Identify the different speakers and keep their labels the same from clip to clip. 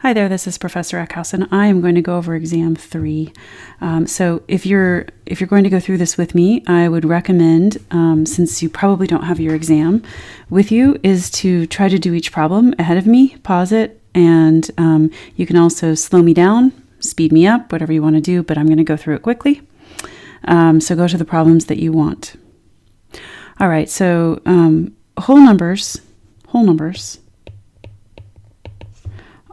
Speaker 1: Hi there, this is Professor Eckhouse, and I am going to go over exam 3. So if you're going to go through this with me, I would recommend, since you probably don't have your exam with you, is to try to do each problem ahead of me, pause it, and you can also slow me down, speed me up, whatever you want to do, but I'm going to go through it quickly. So go to the problems that you want. All right, so whole numbers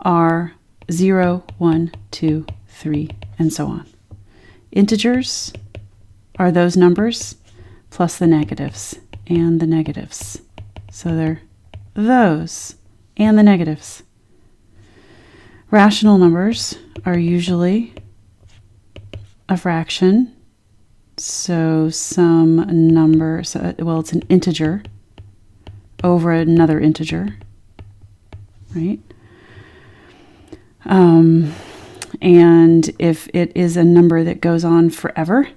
Speaker 1: are 0, 1, 2, 3, and so on. Integers are those numbers plus the negatives and the negatives. So they're those and the negatives. Rational numbers are usually a fraction. So some number, it's an integer over another integer, right? And if it is a number that goes on forever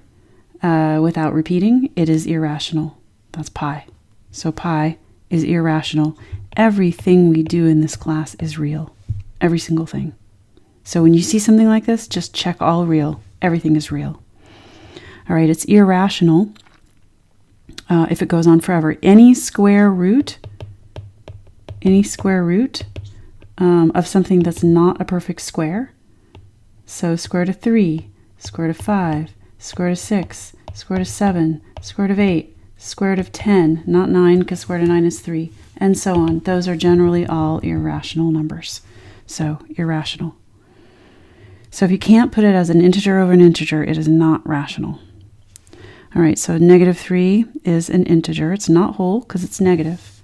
Speaker 1: without repeating, it is irrational. That's pi. So pi is irrational. Everything we do in this class is real. Every single thing. So when you see something like this, just check all real. Everything is real. All right, it's irrational if it goes on forever. Any square root of something that's not a perfect square. So square root of 3, square root of 5, square root of 6, square root of 7, square root of 8, square root of 10, not 9 because square root of 9 is 3, and so on. Those are generally all irrational numbers. So irrational. So if you can't put it as an integer over an integer, it is not rational. All right, so negative 3 is an integer. It's not whole because it's negative,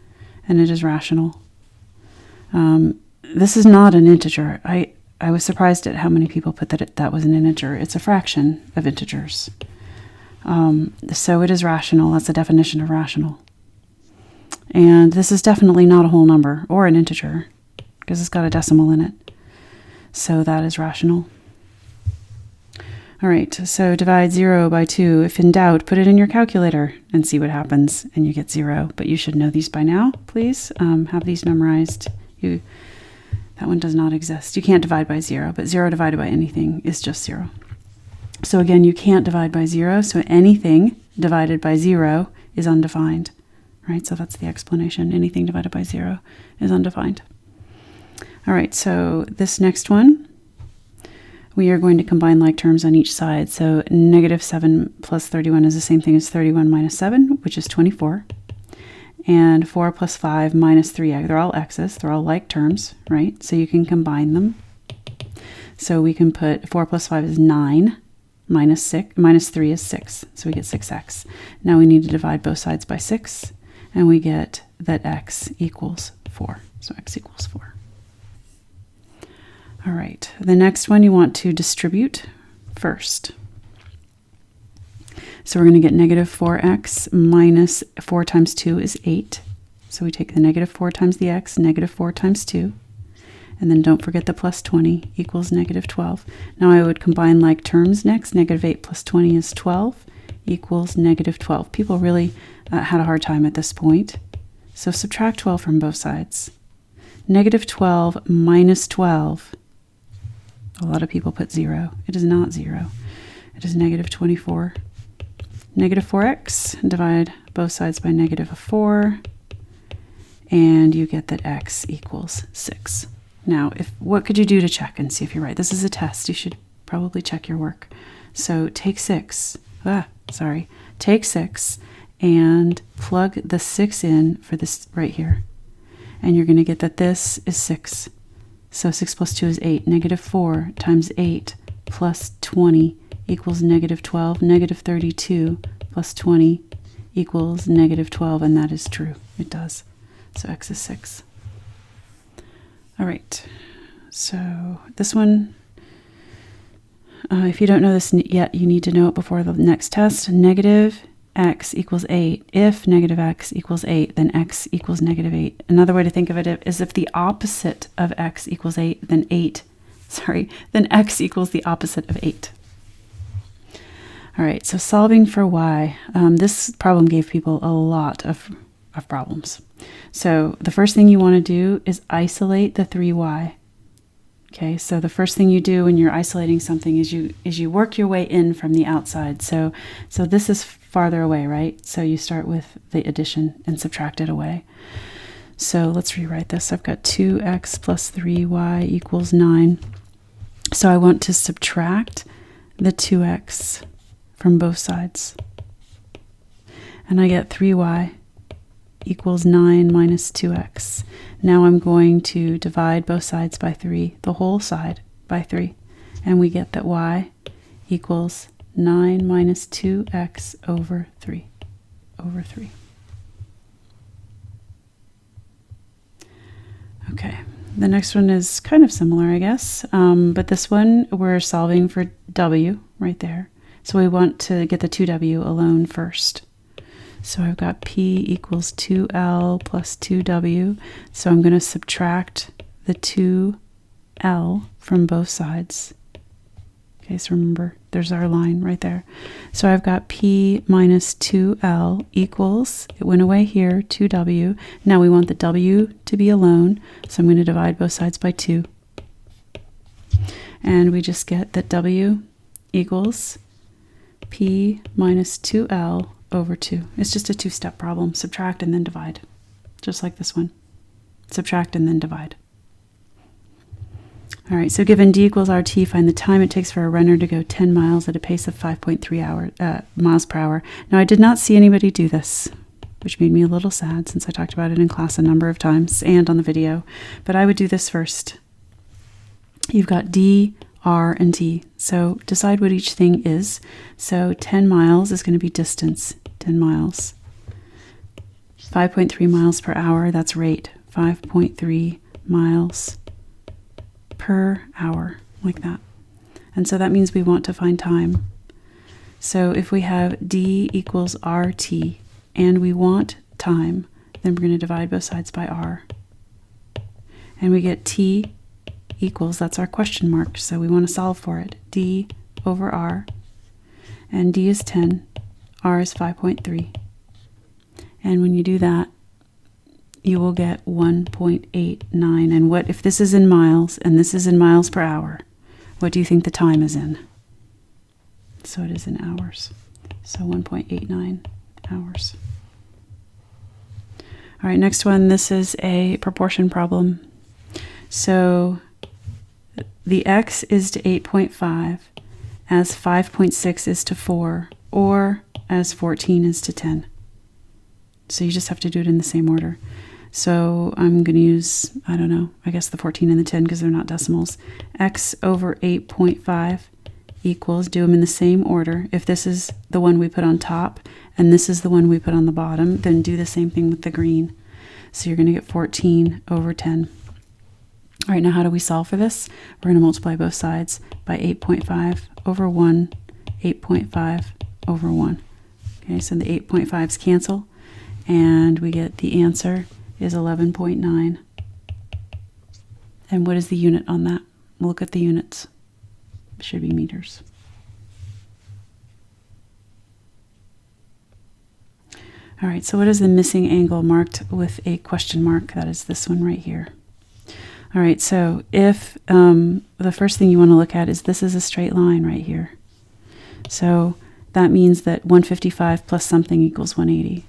Speaker 1: and it is rational. This is not an integer. I was surprised at how many people put that was an integer. It's a fraction of integers. So it is rational. That's the definition of rational. And this is definitely not a whole number or an integer because it's got a decimal in it. So that is rational. All right, so divide 0 by 2. If in doubt, put it in your calculator and see what happens, and you get 0. But you should know these by now, please. Have these memorized. That one does not exist. You can't divide by 0, but 0 divided by anything is just 0. So again, you can't divide by 0, so anything divided by 0 is undefined, right? So that's the explanation. Anything divided by 0 is undefined. All right, so this next one, we are going to combine like terms on each side. So negative 7 plus 31 is the same thing as 31 minus 7, which is 24. And 4 plus 5 minus 3, they're all x's. They're all like terms, right? So you can combine them. So we can put 4 plus 5 is 9, minus 3 is 6. So we get 6x. Now we need to divide both sides by 6, and we get that x equals 4. So x equals 4. All right, the next one you want to distribute first. So we're going to get negative 4x minus 4 times 2 is 8. So we take the negative 4 times the x, negative 4 times 2. And then don't forget the plus 20 equals negative 12. Now I would combine like terms next. Negative 8 plus 20 is 12 equals negative 12. People really had a hard time at this point. So subtract 12 from both sides. Negative 12 minus 12. A lot of people put 0. It is not 0. It is negative 24. Negative 4x, divide both sides by negative 4, and you get that x equals 6. Now, what could you do to check and see if you're right? This is a test. You should probably check your work. So take 6. Take 6 and plug the 6 in for this right here. And you're going to get that this is 6. So 6 plus 2 is 8. Negative 4 times 8 plus 20 equals negative 12. Negative 32 plus 20 equals negative 12, and that is true. It does. So x is 6. All right. So this one, if you don't know this yet, you need to know it before the next test. Negative x equals 8. If negative x equals 8, then x equals negative 8. Another way to think of it is if the opposite of x equals 8, then x equals the opposite of 8. All right, so solving for y. This problem gave people a lot of problems. So the first thing you want to do is isolate the 3y. Okay, so the first thing you do when you're isolating something is you work your way in from the outside. So this is farther away, right? So you start with the addition and subtract it away. So let's rewrite this. I've got 2x plus 3y equals 9. So I want to subtract the 2x from both sides. And I get 3y equals 9 minus 2x. Now I'm going to divide both sides by 3, the whole side by 3. And we get that y equals 9 minus 2x over 3. Okay, the next one is kind of similar, I guess. But this one, we're solving for w right there. So we want to get the 2w alone first. So I've got p equals 2l plus 2w. So I'm going to subtract the 2l from both sides. Okay, so remember, there's our line right there. So I've got p minus 2l equals, it went away here, 2w. Now we want the w to be alone, so I'm going to divide both sides by 2. And we just get that w equals p minus 2l over 2. It's just a two-step problem. Subtract and then divide. Just like this one. Subtract and then divide. All right, so given d equals rt, find the time it takes for a runner to go 10 miles at a pace of 5.3 miles per hour. Now, I did not see anybody do this, which made me a little sad since I talked about it in class a number of times and on the video. But I would do this first. You've got d, r, and t. So decide what each thing is. So 10 miles is going to be distance, 10 miles. 5.3 miles per hour, that's rate, 5.3 miles per hour, like that. And so that means we want to find time. So if we have d equals rt and we want time, then we're going to divide both sides by r. And we get t equals, that's our question mark, so we want to solve for it, d over r. And d is 10, r is 5.3. And when you do that, you will get 1.89. And what if this is in miles and this is in miles per hour? What do you think the time is in? So it is in hours. So 1.89 hours. All right, next one. This is a proportion problem. So the x is to 8.5 as 5.6 is to 4, or as 14 is to 10. So you just have to do it in the same order. So I'm going to use, I don't know, I guess the 14 and the 10 because they're not decimals. X over 8.5 equals, do them in the same order. If this is the one we put on top and this is the one we put on the bottom, then do the same thing with the green. So you're going to get 14 over 10. All right, now how do we solve for this? We're going to multiply both sides by 8.5 over 1, 8.5 over 1. Okay, so the 8.5s cancel, and we get the answer is 11.9. And what is the unit on that? We'll look at the units. It should be meters. All right, so what is the missing angle marked with a question mark? That is this one right here. All right, so if the first thing you want to look at is this is a straight line right here. So that means that 155 plus something equals 180.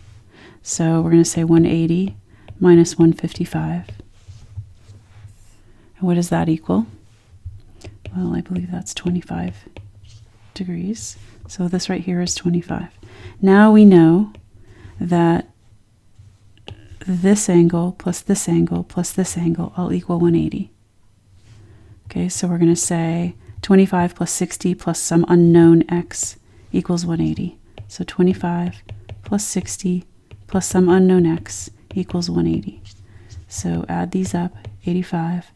Speaker 1: So we're going to say 180 minus 155. And what does that equal? Well, I believe that's 25 degrees. So this right here is 25. Now we know that this angle plus this angle plus this angle all equal 180. Okay, so we're going to say 25 plus 60 plus some unknown x equals 180. So 25 plus 60 plus some unknown x equals 180. So add these up, 85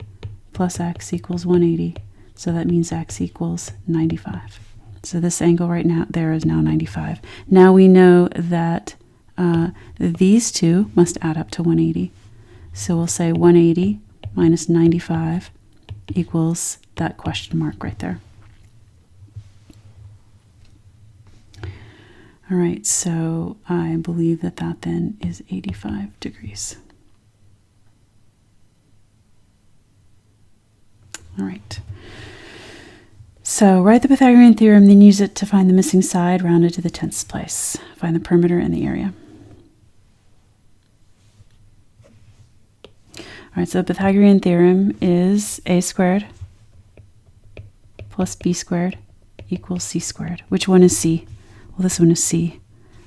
Speaker 1: plus x equals 180. So that means x equals 95. So this angle right now there is now 95. Now we know that these two must add up to 180. So we'll say 180 minus 95 equals that question mark right there. All right, so I believe that that then is 85 degrees. All right. So write the Pythagorean theorem, then use it to find the missing side rounded to the 10th place. Find the perimeter and the area. All right, so the Pythagorean theorem is a squared plus b squared equals c squared. Which one is c? Well, this one is c.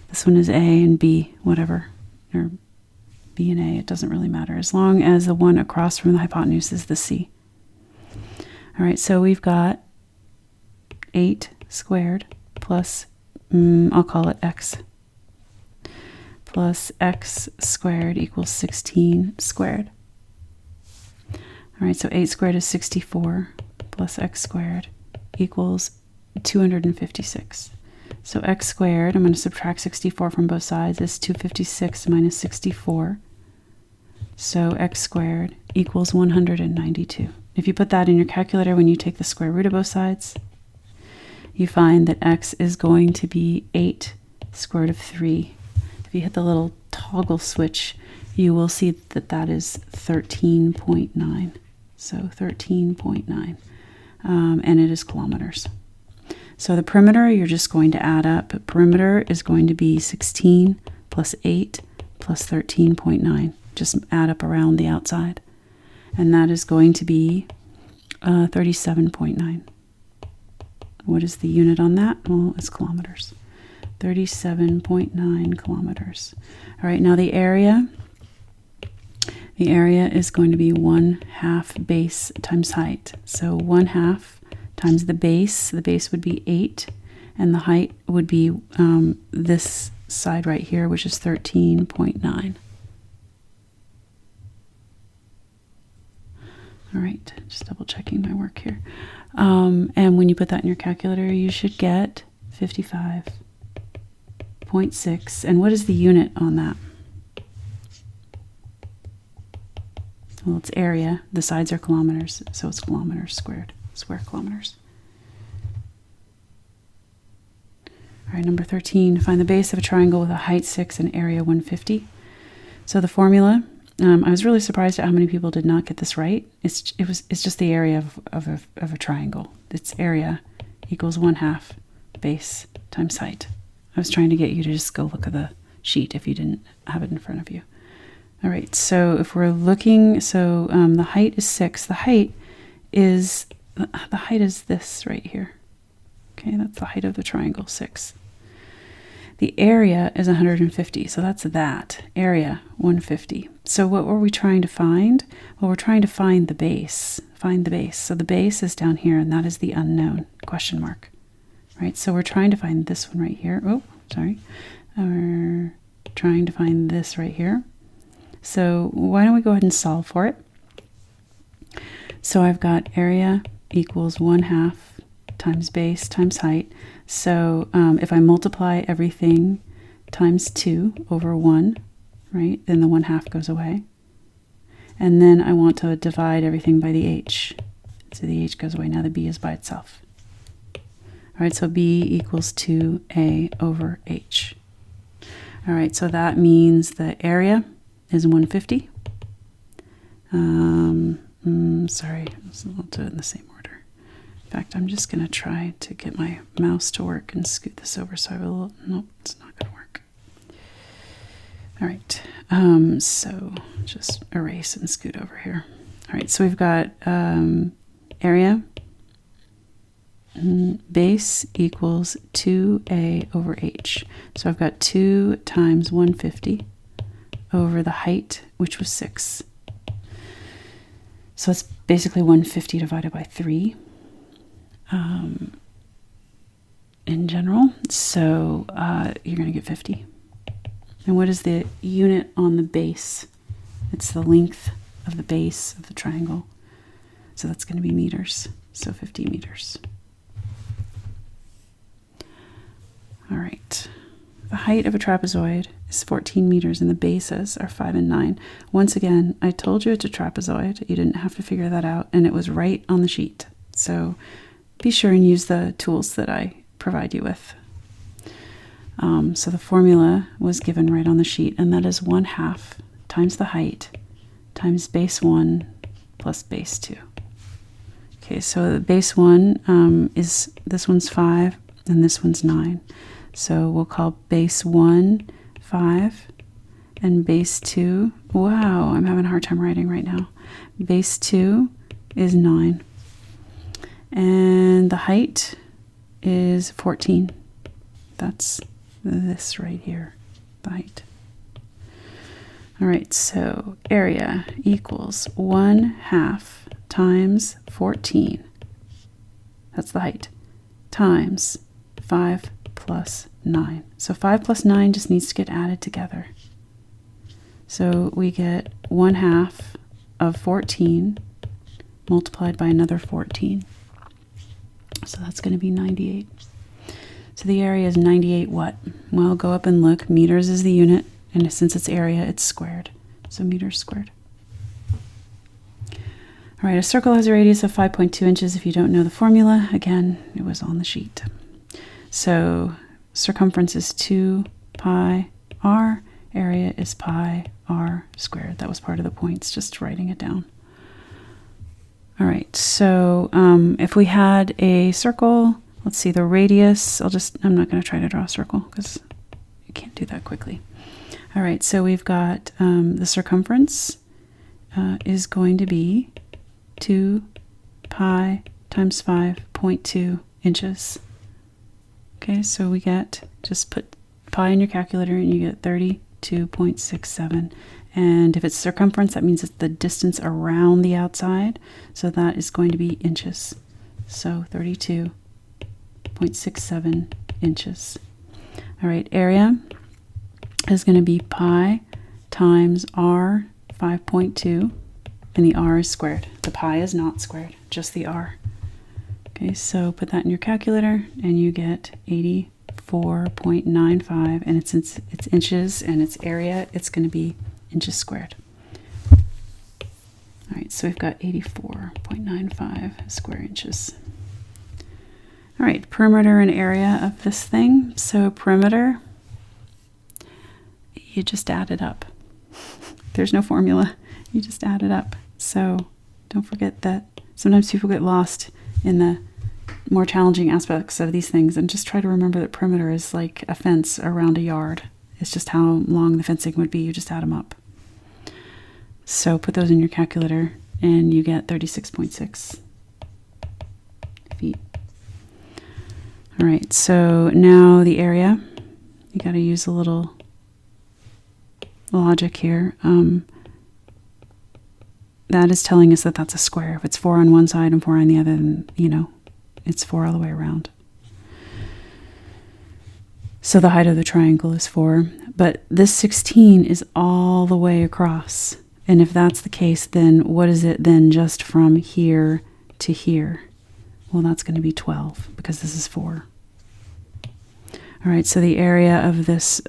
Speaker 1: This one is a and b, whatever. Or b and a, it doesn't really matter. As long as the one across from the hypotenuse is the c. All right, so we've got 8 squared plus, I'll call it x, plus x squared equals 16 squared. All right, so 8 squared is 64 plus x squared equals 256. So x squared, I'm going to subtract 64 from both sides, is 256 minus 64. So x squared equals 192. If you put that in your calculator when you take the square root of both sides, you find that x is going to be 8 square root of 3. If you hit the little toggle switch, you will see that that is 13.9. So 13.9. And it is kilometers. So the perimeter, you're just going to add up. Perimeter is going to be 16 plus 8 plus 13.9. Just add up around the outside. And that is going to be 37.9. What is the unit on that? Well, it's kilometers. 37.9 kilometers. All right, now the area. The area is going to be 1/2 base times height. So 1/2 times the base. The base would be 8, and the height would be this side right here, which is 13.9. All right, just double checking my work here. And when you put that in your calculator, you should get 55.6. And what is the unit on that? Well, it's area. The sides are kilometers, so it's kilometers squared, square kilometers. All right, number 13, find the base of a triangle with a height 6 and area 150. So the formula, I was really surprised at how many people did not get this right. It's just the area of a triangle. Its area equals 1/2 base times height. I was trying to get you to just go look at the sheet if you didn't have it in front of you. All right, so if we're looking, so the height is 6. The height is this right here. Okay, that's the height of the triangle, 6. The area is 150, so that's that. Area, 150. So what were we trying to find? Well, we're trying to find the base. Find the base. So the base is down here, and that is the unknown, question mark. Right, so we're trying to find this one right here. Oh, sorry. We're trying to find this right here. So why don't we go ahead and solve for it? So I've got area equals 1/2 times base times height. So if I multiply everything times 2 over 1, right, then the 1/2 goes away. And then I want to divide everything by the h. So the h goes away. Now the b is by itself. All right, so b equals 2a over h. All right, so that means the area is 150. Sorry, I'll do it in the same order. In fact, I'm just going to try to get my mouse to work and scoot this over so I have a little, nope, it's not going to work. All right, so just erase and scoot over here. All right, so we've got area, base equals 2a over h. So I've got 2 times 150 over the height, which was 6. So it's basically 150 divided by 3 in general. So you're going to get 50. And what is the unit on the base? It's the length of the base of the triangle. So that's going to be meters. So 50 meters. All right. The height of a trapezoid is 14 meters and the bases are 5 and 9. Once again, I told you it's a trapezoid. You didn't have to figure that out, and it was right on the sheet. So be sure and use the tools that I provide you with. So the formula was given right on the sheet, and that is 1/2 times the height times base 1 plus base 2. Okay, so base 1 is, this one's 5 and this one's 9. So we'll call base 1 5 and base 2, wow, I'm having a hard time writing right now. Base 2 is 9. And the height is 14. That's this right here, the height. All right, so area equals 1/2 times 14. That's the height. Times 5 plus 9. So 5 plus 9 just needs to get added together. So we get 1/2 of 14 multiplied by another 14. So that's going to be 98. So the area is 98 what? Well, go up and look. Meters is the unit, and since it's area, it's squared. So meters squared. All right, a circle has a radius of 5.2 inches. If you don't know the formula, again, it was on the sheet. So circumference is 2 pi r. Area is pi r squared. That was part of the points, just writing it down. All right, so if we had a circle, let's see, the radius, I'm not going to try to draw a circle because you can't do that quickly. All right, so we've got the circumference is going to be 2 pi times 5.2 inches. Okay, so we get, just put pi in your calculator and you get 32.67. And if it's circumference, that means it's the distance around the outside. So that is going to be inches. So 32.67 inches. All right, area is going to be pi times r 5.2, and the r is squared. The pi is not squared, just the r. Okay, so put that in your calculator and you get 84.95, and it's inches, and its area, it's going to be inches squared. All right, so we've got 84.95 square inches. All right, perimeter and area of this thing. So perimeter, you just add it up. There's no formula. You just add it up. So don't forget that sometimes people get lost in the more challenging aspects of these things, and just try to remember that perimeter is like a fence around a yard. It's just how long the fencing would be. You just add them up. So put those in your calculator and you get 36.6 feet. All right, so now the area, you got to use a little logic here. That is telling us that that's a square. If it's 4 on one side and 4 on the other, then, you know, it's 4 all the way around. So the height of the triangle is 4, but this 16 is all the way across. And if that's the case, then what is it then just from here to here? Well, that's going to be 12 because this is 4. All right, so the area of this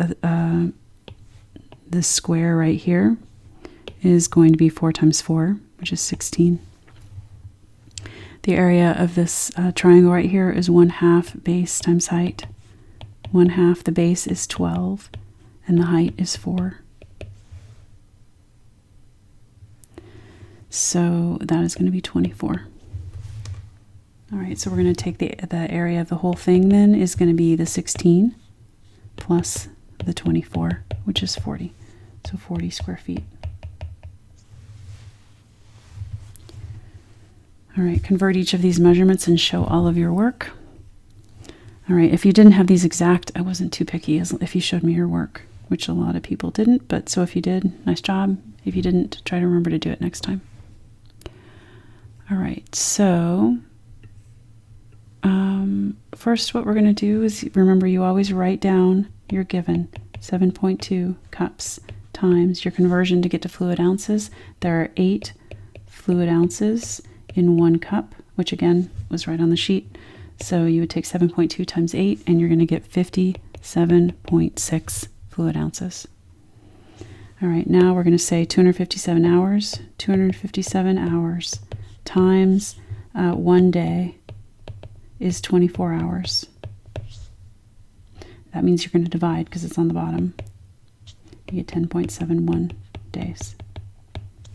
Speaker 1: this square right here is going to be 4 times 4, which is 16. The area of this triangle right here is 1/2 base times height. 1/2 the base is 12, and the height is 4. So that is going to be 24. All right, so we're going to take the area of the whole thing then is going to be the 16 plus the 24, which is 40. So 40 square feet. All right, convert each of these measurements and show all of your work. All right, if you didn't have these exact, I wasn't too picky as if you showed me your work, which a lot of people didn't, but so if you did, nice job. If you didn't, try to remember to do it next time. All right, so first what we're going to do is, remember, you always write down your given 7.2 cups times your conversion to get to fluid ounces. There are 8 fluid ounces in 1 cup, which again was right on the sheet. So you would take 7.2 times 8, and you're going to get 57.6 fluid ounces. All right, now we're going to say 257 hours. 257 hours times 1 day is 24 hours. That means you're going to divide because it's on the bottom. You get 10.71 days.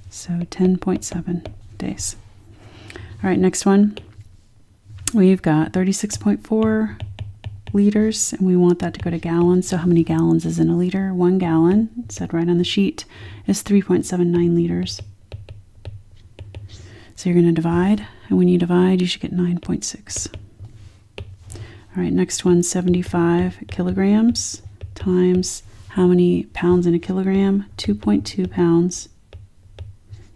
Speaker 1: So 10.7 days. All right, next one. We've got 36.4 liters, and we want that to go to gallons. So how many gallons is in a liter? 1 gallon, it said right on the sheet, is 3.79 liters. So you're going to divide, and when you divide, you should get 9.6. All right, next one, 75 kilograms times how many pounds in a kilogram? 2.2 pounds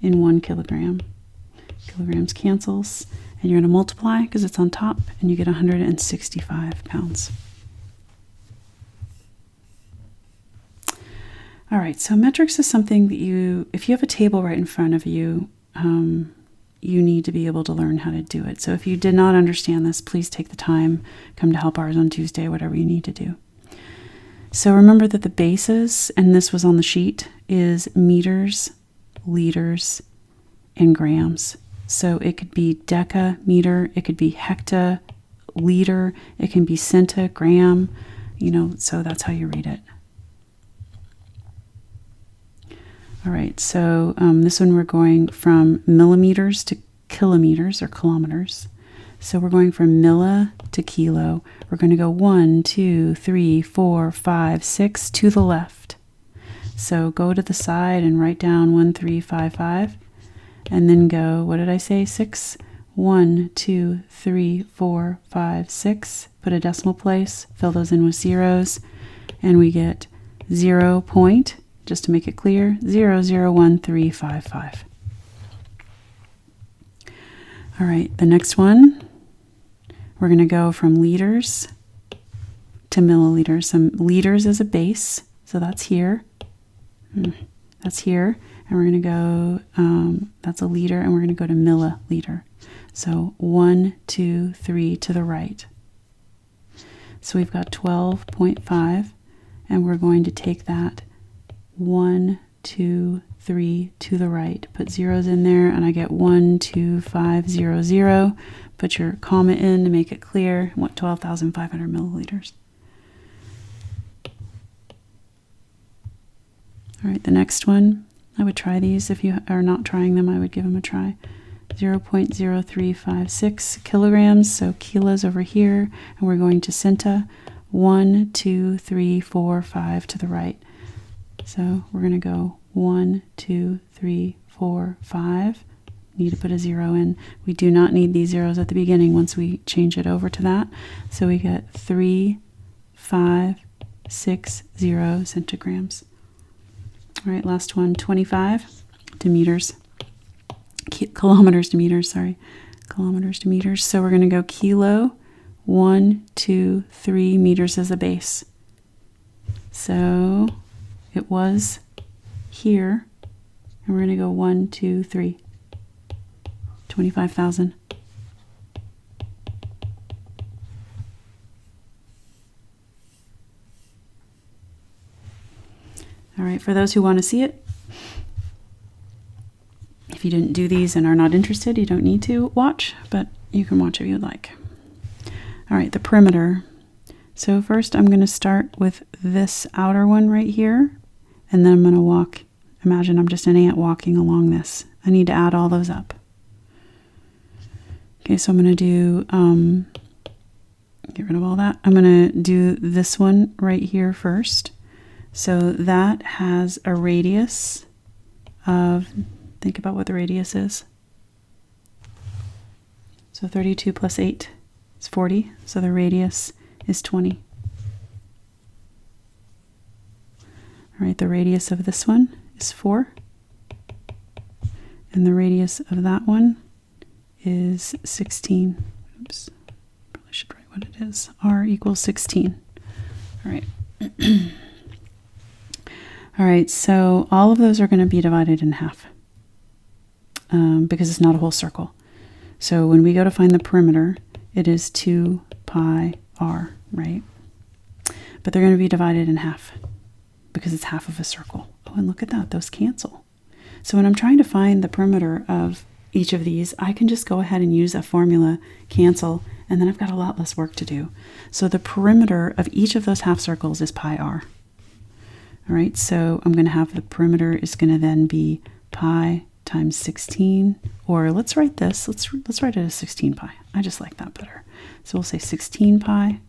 Speaker 1: in 1 kilogram. Kilograms cancels, and you're going to multiply because it's on top, and you get 165 pounds. All right, so metrics is something that if you have a table right in front of you, you need to be able to learn how to do it. So if you did not understand this, please take the time, come to help hours on Tuesday, whatever you need to do. So remember that the basis, and this was on the sheet, is meters, liters, and grams. So it could be decameter, it could be hectoliter, it can be centigram, so that's how you read it. All right, so this one we're going from millimeters to kilometers or kilometers. So we're going from milli to kilo. We're going to go 1, 2, 3, 4, 5, 6 to the left. So go to the side and write down 1, 3, 5, 5. And then go, what did I say, 6? 1, 2, 3, 4, 5, 6. Put a decimal place, fill those in with zeros, and we get 0 point, just to make it clear, 0.01355. All right, the next one, we're going to go from liters to milliliters. Some liters as a base, so that's here. That's here. And we're going to go, that's a liter, and we're going to go to milliliter. So 1, 2, 3 to the right. So we've got 12.5, and we're going to take that 1, 2, 3 to the right. Put zeros in there, and I get 1, 2, 5, 0, 0. Put your comma in to make it clear. I want 12,500 milliliters. All right, the next one. I would try these. If you are not trying them, I would give them a try. 0.0356 kilograms, so kilos over here, and we're going to centa. 1, 2, 3, 4, 5 to the right. So we're going to go 1, 2, 3, 4, 5. Need to put a 0 in. We do not need these zeros at the beginning once we change it over to that. So we get 3, 5, 6, 0 centigrams. All right, last one, 25 to meters. Kilometers to meters, sorry. Kilometers to meters. So we're going to go kilo, 1, 2, 3 meters as a base. So it was here, and we're going to go 1, 2, 3. 25,000. All right, for those who want to see it, if you didn't do these and are not interested, you don't need to watch, but you can watch if you'd like. All right, the perimeter. So first I'm going to start with this outer one right here, and then I'm going to walk. Imagine I'm just an ant walking along this. I need to add all those up. Okay, so I'm going to do, get rid of all that. I'm going to do this one right here first. So that has a radius of, think about what the radius is. So 32 plus 8 is 40. So the radius is 20. All right, the radius of this one is 4. And the radius of that one is 16. Oops, probably should write what it is. R equals 16. All right. All right, so all of those are going to be divided in half because it's not a whole circle. So when we go to find the perimeter, it is 2 pi r, right? But they're going to be divided in half because it's half of a circle. Oh, and look at that, those cancel. So when I'm trying to find the perimeter of each of these, I can just go ahead and use a formula, cancel, and then I've got a lot less work to do. So the perimeter of each of those half circles is pi r. All right, so I'm going to have the perimeter is going to then be pi times 16, or let's write this. Let's write it as 16 pi. I just like that better. So we'll say 16 pi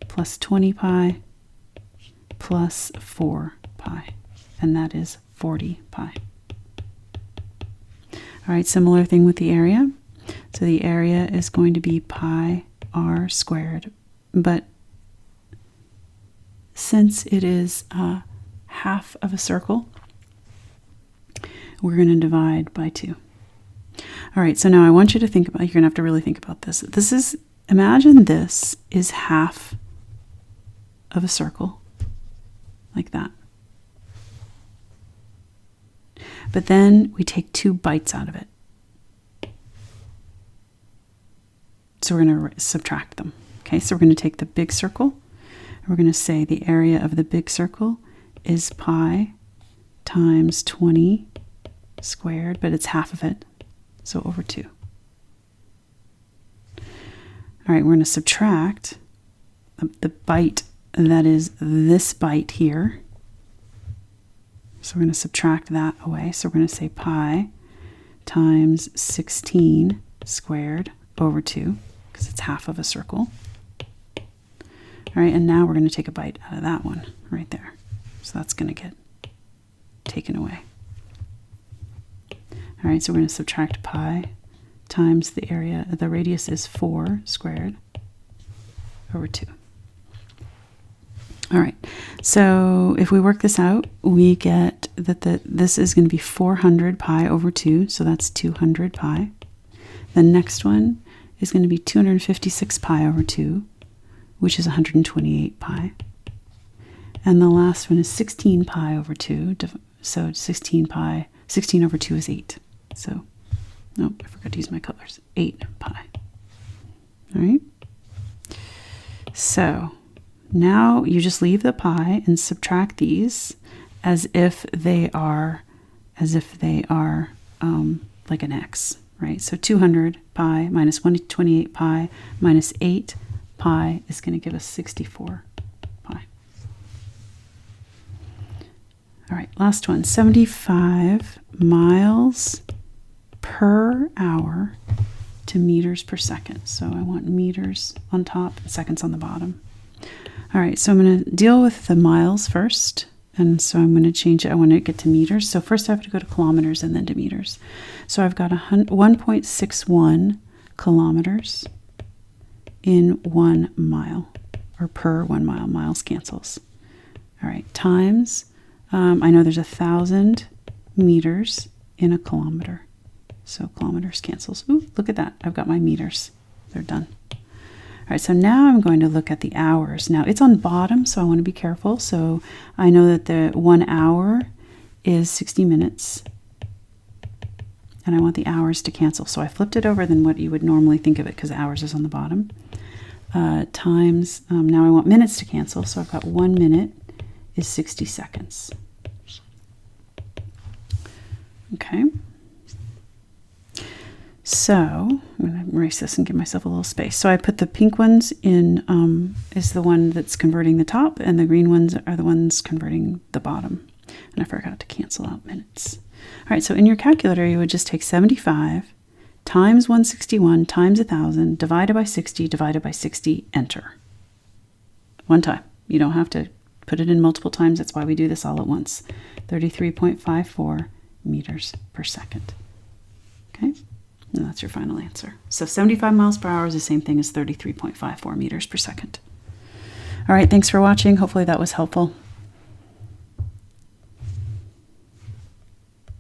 Speaker 1: plus 20 pi plus 4 pi, and that is 40 pi. All right, similar thing with the area. So the area is going to be pi r squared, but since it is half of a circle, we're going to divide by 2. All right, so now I want you to think about, you're going to have to really think about this. Imagine this is half of a circle, like that. But then we take 2 bites out of it. So we're going to subtract them. Okay, so we're going to take the big circle, and we're going to say the area of the big circle is pi times 20 squared, but it's half of it, so over 2. All right, we're going to subtract the bite that is this bite here. So we're going to subtract that away. So we're going to say pi times 16 squared over 2, because it's half of a circle. All right, and now we're going to take a bite out of that one right there. So that's going to get taken away. All right, so we're going to subtract pi times the area. The radius is 4 squared over 2. All right, so if we work this out, we get that this is going to be 400 pi over 2, so that's 200 pi. The next one is going to be 256 pi over 2, which is 128 pi. And the last one is 16 pi over 2, so 16 over 2 is 8. So, nope, I forgot to use my colors, 8 pi. All right, so now you just leave the pi and subtract these as if they are like an x, right? So 200 pi minus 128 pi minus 8 pi is going to give us 64 pi. All right, last one, 75 miles per hour to meters per second. So I want meters on top and seconds on the bottom. All right, so I'm going to deal with the miles first. And so I'm going to change it. I want to get to meters. So first I have to go to kilometers and then to meters. So I've got 1.61 kilometers in 1 mile, or per 1 mile. Miles cancels. All right, times, I know there's 1,000 meters in a kilometer. So kilometers cancels. Ooh, look at that. I've got my meters. They're done. All right, so now I'm going to look at the hours. Now it's on bottom, so I want to be careful. So I know that the 1 hour is 60 minutes, and I want the hours to cancel. So I flipped it over than what you would normally think of it, because hours is on the bottom. Times, now I want minutes to cancel, so I've got 1 minute is 60 seconds. Okay. So I'm going to erase this and give myself a little space. So I put the pink ones in, is the one that's converting the top, and the green ones are the ones converting the bottom. And I forgot to cancel out minutes. All right, so in your calculator, you would just take 75 times 161 times 1,000 divided by 60, enter. One time. You don't have to put it in multiple times. That's why we do this all at once. 33.54 meters per second. Okay? And that's your final answer. So 75 miles per hour is the same thing as 33.54 meters per second. All right, thanks for watching. Hopefully that was helpful.